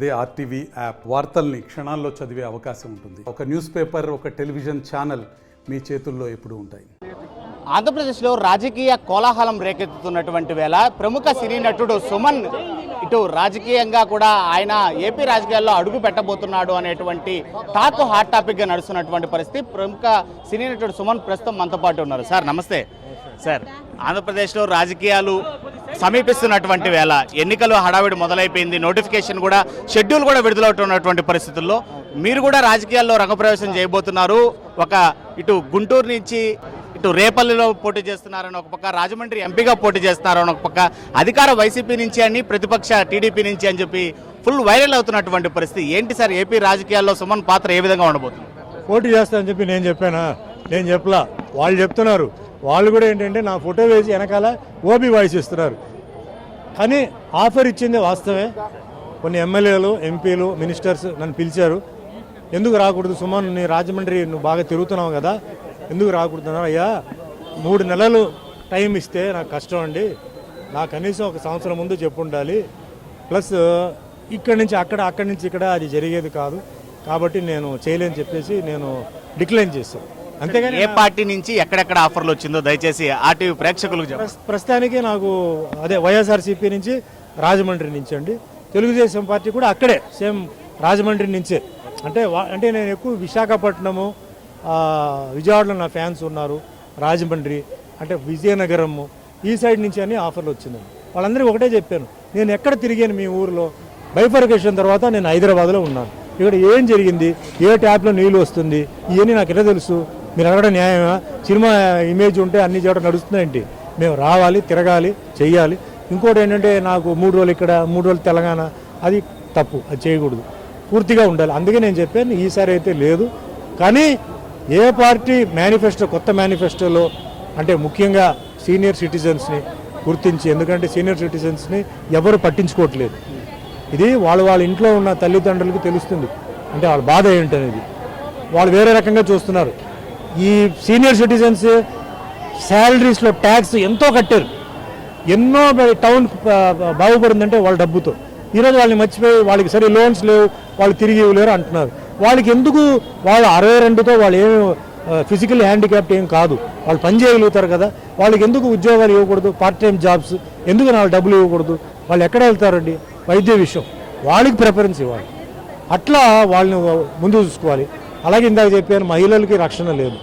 అదే RTV app వార్తల్ని క్షణాల్లో చదివే అవకాశం ఉంటుంది. ఒక న్యూస్ పేపర్, ఒక టెలివిజన్ ఛానల్ మీ చేతుల్లో ఎప్పుడూ ఉంటాయి. ఆంధ్రప్రదేశ్లో రాజకీయ కోలాహలం రేకెత్తుతున్నటువంటి వేళ ప్రముఖ సినీ నటుడు సుమన్ ఇటు రాజకీయంగా కూడా ఆయన ఏపీ రాజకీయాల్లో అడుగు పెట్టబోతున్నాడు అనేటువంటి టాక్ హాట్ టాపిక్గా నడుస్తున్నటువంటి పరిస్థితి. ప్రముఖ సినీ నటుడు సుమన్ ప్రస్తుతం మనతో పాటు ఉన్నారు. సార్ నమస్తే. సార్, ఆంధ్రప్రదేశ్లో రాజకీయాలు సమీపిస్తున్నటువంటి వేళ ఎన్నికలు హడావిడి మొదలైపోయింది, నోటిఫికేషన్ కూడా షెడ్యూల్ కూడా విడుదలవుతున్నటువంటి పరిస్థితుల్లో మీరు కూడా రాజకీయాల్లో రంగప్రవేశం చేయబోతున్నారు. ఒక ఇటు గుంటూరు నుంచి ఇటు రేపల్లిలో పోటీ చేస్తున్నారని ఒక పక్క, రాజమండ్రి ఎంపీగా పోటీ చేస్తున్నారని ఒక పక్క, అధికార వైసీపీ నుంచి అని ప్రతిపక్ష టీడీపీ నుంచి అని చెప్పి ఫుల్ వైరల్ అవుతున్నటువంటి పరిస్థితి. ఏంటి సార్ ఏపీ రాజకీయాల్లో సుమన్ పాత్ర ఏ విధంగా ఉండబోతుంది? పోటీ చేస్తానని చెప్పి నేను చెప్పానా? నేను చెప్పలా, వాళ్ళు చెప్తున్నారు. వాళ్ళు కూడా ఏంటంటే నా ఫోటో వేసి వెనకాల ఓబీ వాయిస్ ఇస్తున్నారు. కానీ ఆఫర్ ఇచ్చింది వాస్తవమే. కొన్ని ఎమ్మెల్యేలు, ఎంపీలు, మినిస్టర్స్ నన్ను పిలిచారు. ఎందుకు రాకూడదు సుమన్, నీ రాజమండ్రి నువ్వు బాగా తిరుగుతున్నావు కదా, ఎందుకు రాకూడదున్నారు? అయ్యా 3 నెలలు టైం ఇస్తే నాకు కష్టం అండి, నాకు కనీసం 1 సంవత్సరం ముందు చెప్పు ఉండాలి. ప్లస్ ఇక్కడి నుంచి అక్కడ, అక్కడి నుంచి ఇక్కడ అది జరిగేది కాదు, కాబట్టి నేను చేయలేని చెప్పేసి నేను డిక్లైన్ చేశాను. అంతేగాని ఏ పార్టీ నుంచి ఎక్కడెక్కడ ఆఫర్లు వచ్చిందో దయచేసి ఆర్టీవీ ప్రేక్షకులకు చెప్పండి. ప్రస్తుతానికి నాకు అదే వైఎస్ఆర్సీపీ నుంచి, రాజమండ్రి నుంచి అండి. తెలుగుదేశం పార్టీ కూడా అక్కడే సేమ్ రాజమండ్రి నుంచే. అంటే నేను ఎక్కువ విశాఖపట్నము, విజయవాడలో నా ఫ్యాన్స్ ఉన్నారు, రాజమండ్రి అంటే విజయనగరము ఈ సైడ్ నుంచి అని ఆఫర్లు వచ్చిందండి. వాళ్ళందరికీ ఒకటే చెప్పాను, నేను ఎక్కడ తిరిగాను మీ ఊరిలో, బైఫర్కేషన్ తర్వాత నేను హైదరాబాద్లో ఉన్నాను. ఇక్కడ ఏం జరిగింది, ఏ ట్యాప్లో నీళ్ళు వస్తుంది, ఇవన్నీ నాకు ఎట్లా తెలుసు? మీరు అడగడం న్యాయమా? సినిమా ఇమేజ్ ఉంటే అన్ని చోట నడుస్తున్నాయండి. మేము రావాలి, తిరగాలి, చెయ్యాలి. ఇంకోటి ఏంటంటే నాకు 3 రోజులు ఇక్కడ, 3 రోజులు తెలంగాణ, అది తప్పు, అది చేయకూడదు, పూర్తిగా ఉండాలి. అందుకే నేను చెప్పాను ఈసారి అయితే లేదు. కానీ ఏ పార్టీ మేనిఫెస్టో, కొత్త మేనిఫెస్టోలో అంటే ముఖ్యంగా సీనియర్ సిటిజన్స్ని గుర్తించి, ఎందుకంటే సీనియర్ సిటిజన్స్ని ఎవరు పట్టించుకోవట్లేదు. ఇది వాళ్ళ ఇంట్లో ఉన్న తల్లిదండ్రులకు తెలుస్తుంది, అంటే వాళ్ళ బాధ ఏంటనేది. వాళ్ళు వేరే రకంగా చూస్తున్నారు. ఈ సీనియర్ సిటిజన్స్ శాలరీస్లో ట్యాక్స్ ఎంతో కట్టారు, ఎన్నో టౌన్ బాగుపడిందంటే వాళ్ళ డబ్బుతో. ఈరోజు వాళ్ళని మర్చిపోయి వాళ్ళకి సరే లోన్స్ లేవు, వాళ్ళు తిరిగి ఇవ్వలేరు అంటున్నారు. వాళ్ళకి ఎందుకు? వాళ్ళు 62తో వాళ్ళు ఏమి ఫిజికల్ హ్యాండిక్యాప్ట్ ఏం కాదు, వాళ్ళు పని చేయగలుగుతారు కదా. వాళ్ళకి ఎందుకు ఉద్యోగాలు ఇవ్వకూడదు? పార్ట్ టైం జాబ్స్ ఎందుకు వాళ్ళు డబ్బులు ఇవ్వకూడదు? వాళ్ళు ఎక్కడ వెళ్తారండి? వైద్య విషయం వాళ్ళకి ప్రిఫరెన్స్ ఇవ్వాలి. అట్లా వాళ్ళని ముందు చూసుకోవాలి. అలాగే ఇందాక చెప్పాను, మహిళలకి రక్షణ లేదు.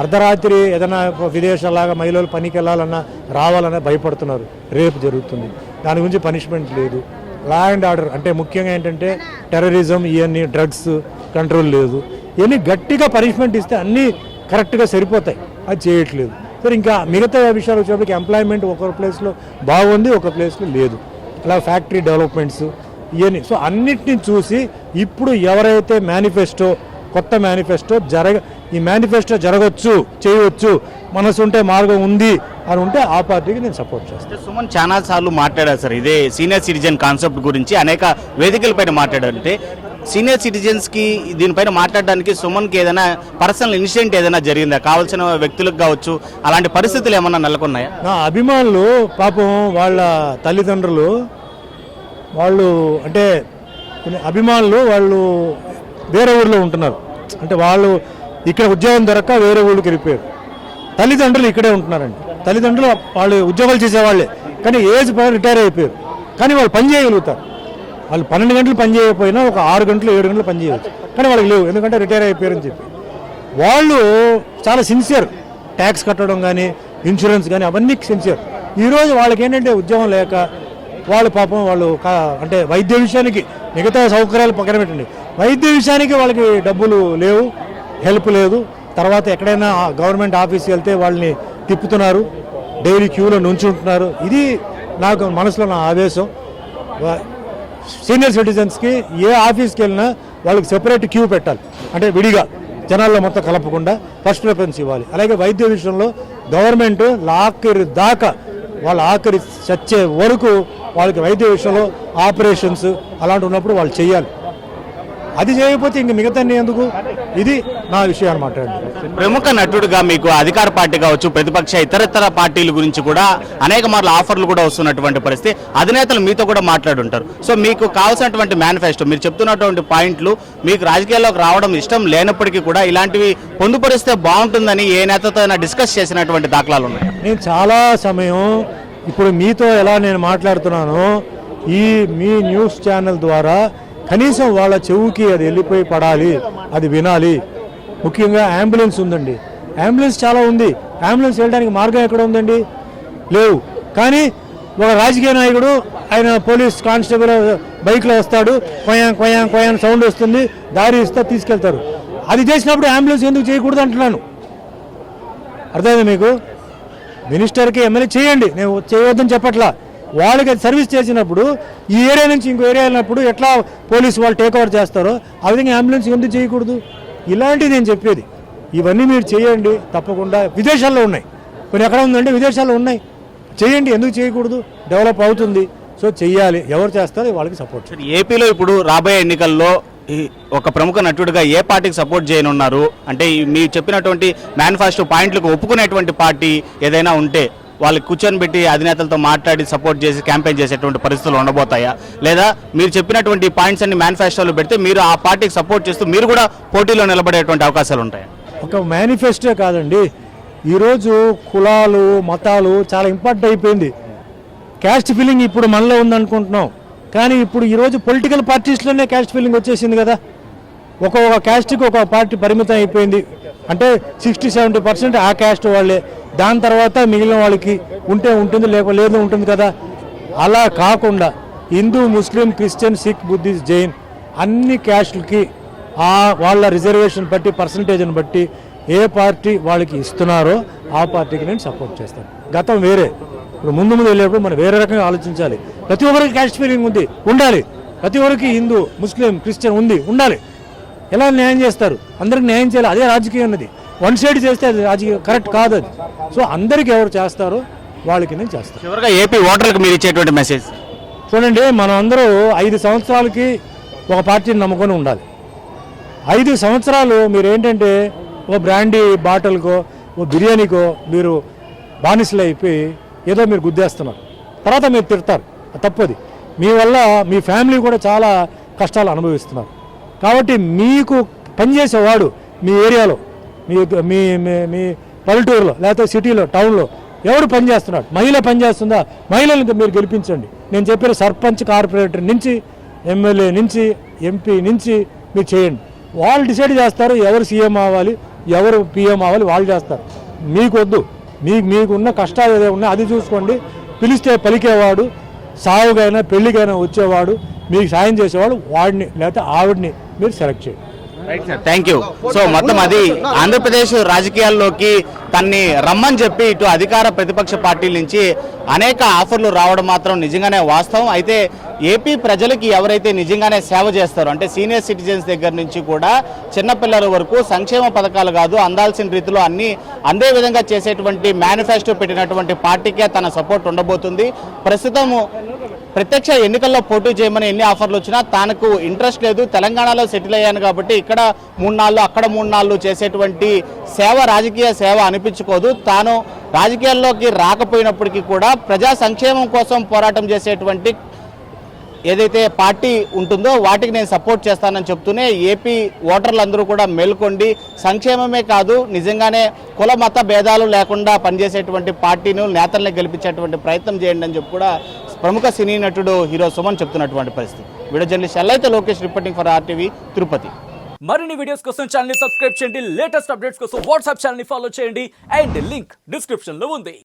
అర్ధరాత్రి ఏదైనా విదేశాలాగా మహిళలు పనికి వెళ్ళాలన్నా, రావాలన్నా భయపడుతున్నారు. రేపు జరుగుతుంది, దాని గురించి పనిష్మెంట్ లేదు. లా అండ్ ఆర్డర్ అంటే ముఖ్యంగా ఏంటంటే టెర్రరిజం, ఇవన్నీ డ్రగ్స్ కంట్రోల్ లేదు. ఇవన్నీ గట్టిగా పనిష్మెంట్ ఇస్తే అన్నీ కరెక్ట్గా సరిపోతాయి, అది చేయట్లేదు. సరే, ఇంకా మిగతా విషయాలు వచ్చేప్పటికి ఎంప్లాయ్మెంట్ ఒక ప్లేస్లో బాగుంది, ఒక ప్లేస్లో లేదు. అలా ఫ్యాక్టరీ డెవలప్మెంట్స్ ఇవన్నీ. సో అన్నిటిని చూసి ఇప్పుడు ఎవరైతే మేనిఫెస్టో, కొత్త మేనిఫెస్టో ఈ మేనిఫెస్టో జరగవచ్చు, చేయవచ్చు, మనసు ఉంటే మార్గం ఉంది అని ఉంటే ఆ పార్టీకి నేను సపోర్ట్ చేస్తాను. సుమన్ చాలా సార్లు మాట్లాడారు సార్ ఇదే సీనియర్ సిటిజన్ కాన్సెప్ట్ గురించి, అనేక వేదికలపైన మాట్లాడారంటే సీనియర్ సిటిజన్స్కి దీనిపైన మాట్లాడడానికి సుమన్కి ఏదైనా పర్సనల్ ఇన్సిడెంట్ ఏదైనా జరిగిందా? కావాల్సిన వ్యక్తులకు కావచ్చు, అలాంటి పరిస్థితులు ఏమన్నా నెలకొన్నాయా? నా అభిమానులు పాపం వాళ్ళ తల్లిదండ్రులు వాళ్ళు అంటే అభిమానులు వాళ్ళు వేరే ఊళ్ళో ఉంటున్నారు. అంటే వాళ్ళు ఇక్కడ ఉద్యోగం దొరక్క వేరే ఊళ్ళకి వెళ్ళిపోయారు. తల్లిదండ్రులు ఇక్కడే ఉంటున్నారండి. తల్లిదండ్రులు వాళ్ళు ఉద్యోగాలు చేసేవాళ్ళే, కానీ ఏజ్ పైన రిటైర్ అయిపోయారు. కానీ వాళ్ళు పని చేయగలుగుతారు. వాళ్ళు 12 గంటలు పని చేయకపోయినా ఒక 6 గంటలు 7 గంటలు పని చేయవచ్చు, కానీ వాళ్ళకి లేవు, ఎందుకంటే రిటైర్ అయిపోయారని చెప్పి. వాళ్ళు చాలా సిన్సియర్, ట్యాక్స్ కట్టడం కానీ, ఇన్సూరెన్స్ కానీ అవన్నీ సిన్సియర్. ఈరోజు వాళ్ళకి ఏంటంటే ఉద్యోగం లేక వాళ్ళు పాపం వాళ్ళు అంటే వైద్య విషయానికి, మిగతా సౌకర్యాలు పక్కన పెట్టండి, వైద్య విషయానికి వాళ్ళకి డబ్బులు లేవు, హెల్ప్ లేదు. తర్వాత ఎక్కడైనా గవర్నమెంట్ ఆఫీస్కి వెళ్తే వాళ్ళని తిప్పుతున్నారు, డైలీ క్యూలో నుంచుంటున్నారు. ఇది నాకు మనసులో నా ఆవేశం. సీనియర్ సిటిజన్స్కి ఏ ఆఫీస్కి వెళ్ళినా వాళ్ళకి సెపరేట్ క్యూ పెట్టాలి, అంటే విడిగా జనాల్లో మొత్తం కలపకుండా ఫస్ట్ ప్రిఫరెన్స్ ఇవ్వాలి. అలాగే వైద్య విషయంలో గవర్నమెంట్ ఆఖరి దాకా, వాళ్ళ ఆఖరి చచ్చే వరకు వాళ్ళకి వైద్య విషయంలో ఆపరేషన్స్ అలాంటి ఉన్నప్పుడు వాళ్ళు చేయాలి. అది చేయకపోతే ఇంక మిగతా ఎందుకు? ఇది నా విషయం అనమాట. ప్రముఖ నటుడుగా మీకు అధికార పార్టీ కావచ్చు, ప్రతిపక్ష ఇతరతర పార్టీల గురించి కూడా అనేక మార్లు ఆఫర్లు కూడా వస్తున్నటువంటి పరిస్థితి, అధినేతలు మీతో కూడా మాట్లాడుంటారు. సో మీకు కావాల్సినటువంటి మేనిఫెస్టో, మీరు చెప్తున్నటువంటి పాయింట్లు మీకు రాజకీయాల్లోకి రావడం ఇష్టం లేనప్పటికీ కూడా ఇలాంటివి పొందుపరిస్తే బాగుంటుందని ఏ నేతతో అయినా డిస్కస్ చేసినటువంటి దాఖలాలు ఉన్నాయి? నేను చాలా సమయం ఇప్పుడు మీతో ఎలా నేను మాట్లాడుతున్నానో ఈ మీ న్యూస్ ఛానల్ ద్వారా కనీసం వాళ్ళ చెవుకి అది వెళ్ళిపోయి పడాలి, అది వినాలి. ముఖ్యంగా అంబులెన్స్ ఉందండి, అంబులెన్స్ చాలా ఉంది, అంబులెన్స్ వెళ్ళడానికి మార్గం ఎక్కడ ఉందండి? లేవు. కానీ ఒక రాజకీయ నాయకుడు ఆయన పోలీస్ కానిస్టేబుల్ బైక్లో వస్తాడు, కొయాన్ కొయాన్ కొయాన్ సౌండ్ వస్తుంది, దారి ఇస్తా తీసుకెళ్తారు. అది చేసినప్పుడు అంబులెన్స్ ఎందుకు చేయకూడదు అంటున్నాను. అర్థమైంది మీకు? మినిస్టర్కి ఎమ్మెల్యే చేయండి, నేను చేయవద్దని చెప్పట్లా. వాళ్ళకి అది సర్వీస్ చేసినప్పుడు ఈ ఏరియా నుంచి ఇంకో ఏరియా వెళ్ళినప్పుడు ఎట్లా పోలీసు వాళ్ళు టేక్ ఓవర్ చేస్తారో ఆ విధంగా అంబులెన్స్ ఎందుకు చేయకూడదు? ఇలాంటివి నేను చెప్పేది. ఇవన్నీ మీరు చేయండి తప్పకుండా. విదేశాల్లో ఉన్నాయి, కొన్ని ఎక్కడ ఉందంటే విదేశాల్లో ఉన్నాయి, చేయండి, ఎందుకు చేయకూడదు? డెవలప్ అవుతుంది. సో చెయ్యాలి, ఎవరు చేస్తారో వాళ్ళకి సపోర్ట్. ఏపీలో ఇప్పుడు రాబోయే ఎన్నికల్లో ఒక ప్రముఖ నటుడిగా ఏ పార్టీకి సపోర్ట్ చేయనున్నారు? అంటే మీరు చెప్పినటువంటి మేనిఫెస్టో పాయింట్లకు ఒప్పుకునేటువంటి పార్టీ ఏదైనా ఉంటే వాళ్ళకి కూర్చొని పెట్టి అధినేతలతో మాట్లాడి సపోర్ట్ చేసి క్యాంపెయిన్ చేసేటువంటి పరిస్థితులు ఉండబోతాయా? లేదా మీరు చెప్పినటువంటి పాయింట్స్ అన్ని మేనిఫెస్టోలో పెడితే మీరు ఆ పార్టీకి సపోర్ట్ చేస్తూ మీరు కూడా పోటీలో నిలబడేటువంటి అవకాశాలు ఉంటాయా? ఒక మేనిఫెస్టో కాదండి, ఈరోజు కులాలు మతాలు చాలా ఇంపార్టెంట్ అయిపోయింది. క్యాస్ట్ ఫీలింగ్ ఇప్పుడు మనలో ఉందనుకుంటున్నాం, కానీ ఇప్పుడు ఈరోజు పొలిటికల్ పార్టీస్లోనే క్యాస్ట్ ఫీలింగ్ వచ్చేసింది కదా. ఒక్కొక్క క్యాస్ట్కి ఒక పార్టీ పరిమితం అయిపోయింది. అంటే 60-70% ఆ క్యాస్ట్ వాళ్ళే, దాని తర్వాత మిగిలిన వాళ్ళకి ఉంటే ఉంటుంది, లేదు ఉంటుంది కదా. అలా కాకుండా హిందూ, ముస్లిం, క్రిస్టియన్, సిక్, బుద్ధిస్ట్, జైన్ అన్ని క్యాస్ట్లకి వాళ్ళ రిజర్వేషన్ బట్టి పర్సంటేజ్ని బట్టి ఏ పార్టీ వాళ్ళకి ఇస్తున్నారో ఆ పార్టీకి నేను సపోర్ట్ చేస్తాను. గతం వేరే, ఇప్పుడు ముందు వెళ్ళేప్పుడు మనం వేరే రకంగా ఆలోచించాలి. ప్రతి ఒక్కరికి క్యాస్ట్ ఫీలింగ్ ఉంది, ఉండాలి. ప్రతి ఒక్కరికి హిందూ, ముస్లిం, క్రిస్టియన్ ఉండాలి. ఎలా న్యాయం చేస్తారు? అందరికి న్యాయం చేయాలి, అదే రాజకీయం అన్నది. వన్ సైడ్ చేస్తే అది రాజకీయం కరెక్ట్ కాదు అది. సో అందరికి ఎవరు చేస్తారో వాళ్ళకి నేను చేస్తాను. చివరిగా ఏపీ ఓటర్లకు మీరు ఇచ్చేటువంటి మెసేజ్ చూడండి, మనం అందరూ 5 సంవత్సరాలకి ఒక పార్టీని నమ్ముకొని ఉండాలి. 5 సంవత్సరాలు మీరు ఏంటంటే ఓ బ్రాండీ బాటిల్కో ఓ బిర్యానీకో మీరు బానిసలు అయిపోయి ఏదో మీరు గుద్దేస్తున్నారు, తర్వాత మీరు తిడతారు, తప్పది. మీ వల్ల మీ ఫ్యామిలీ కూడా చాలా కష్టాలు అనుభవిస్తున్నారు. కాబట్టి మీకు పనిచేసేవాడు మీ ఏరియాలో, మీ మీ పల్లెటూరులో లేకపోతే సిటీలో, టౌన్లో ఎవరు పనిచేస్తున్నాడు? మహిళ పనిచేస్తుందా? మహిళలను మీరు గెలిపించండి. నేను చెప్పిన సర్పంచ్, కార్పొరేటర్ నుంచి, ఎమ్మెల్యే నుంచి, ఎంపీ నుంచి మీరు చేయండి. వాళ్ళు డిసైడ్ చేస్తారు ఎవరు సీఎం అవ్వాలి, ఎవరు పిఎం అవ్వాలి, వాళ్ళు చేస్తారు. మీకొద్దు, మీకున్న కష్టాలు ఏదో ఉన్నా అది చూసుకోండి. పిలిస్తే పలికేవాడు, సావుగైనా పెళ్లికైనా వచ్చేవాడు, మీకు సాయం చేసేవాడు, వాడిని లేకపోతే ఆవిడ్ని మీరు సెలెక్ట్ చేయండి. Thank you. సో మొత్తం అది ఆంధ్రప్రదేశ్ రాజకీయాల్లోకి తన్ని రమ్మని చెప్పి ఇటు అధికార ప్రతిపక్ష పార్టీల నుంచి అనేక ఆఫర్లు రావడం మాత్రం నిజంగానే వాస్తవం. అయితే ఏపీ ప్రజలకి ఎవరైతే నిజంగానే సేవ చేస్తారో, అంటే సీనియర్ సిటిజన్స్ దగ్గర నుంచి కూడా చిన్నపిల్లల వరకు సంక్షేమ పథకాలు కాదు, అందాల్సిన రీతిలో అన్ని అందే విధంగా చేసేటువంటి మేనిఫెస్టో పెట్టినటువంటి పార్టీకే తన సపోర్ట్ ఉండబోతుంది. ప్రస్తుతం ప్రత్యక్ష ఎన్నికల్లో పోటీ చేయమని ఎన్ని ఆఫర్లు వచ్చినా తనకు ఇంట్రెస్ట్ లేదు. తెలంగాణలో సెటిల్ అయ్యాను కాబట్టి ఇక్కడ 3 నాళ్ళు అక్కడ 3 నాళ్ళు చేసేటువంటి సేవ రాజకీయ సేవ అనిపించుకోదు. తాను రాజకీయాల్లోకి రాకపోయినప్పటికీ కూడా ప్రజా సంక్షేమం కోసం పోరాటం చేసేటువంటి ఏదైతే పార్టీ ఉంటుందో వాటికి నేను సపోర్ట్ చేస్తానని చెప్తూనే ఏపీ ఓటర్లందరూ కూడా మేల్కొండి సంక్షేమమే కాదు నిజంగానే కుల మత భేదాలు లేకుండా పనిచేసేటువంటి పార్టీను నేతల్ని గెలిపించేటువంటి ప్రయత్నం చేయండి అని చెప్పి కూడా ప్రముఖ సినీ నటుడు హీరో సుమన్ చెప్తున్నటువంటి పరిస్థితి. వీడియో జర్నలిస్ట్ ఎల్లైతే Lokesh reporting for RTV Tirupati. మరిన్ని వీడియోస్ కోసం ఛానల్ ని సబ్స్క్రైబ్ చేయండి, లేటెస్ట్ అప్డేట్స్ కోసం వాట్సాప్ ఛానల్ ని ఫాలో చేయండి అండ్ లింక్ డిస్క్రిప్షన్ లో ఉంది.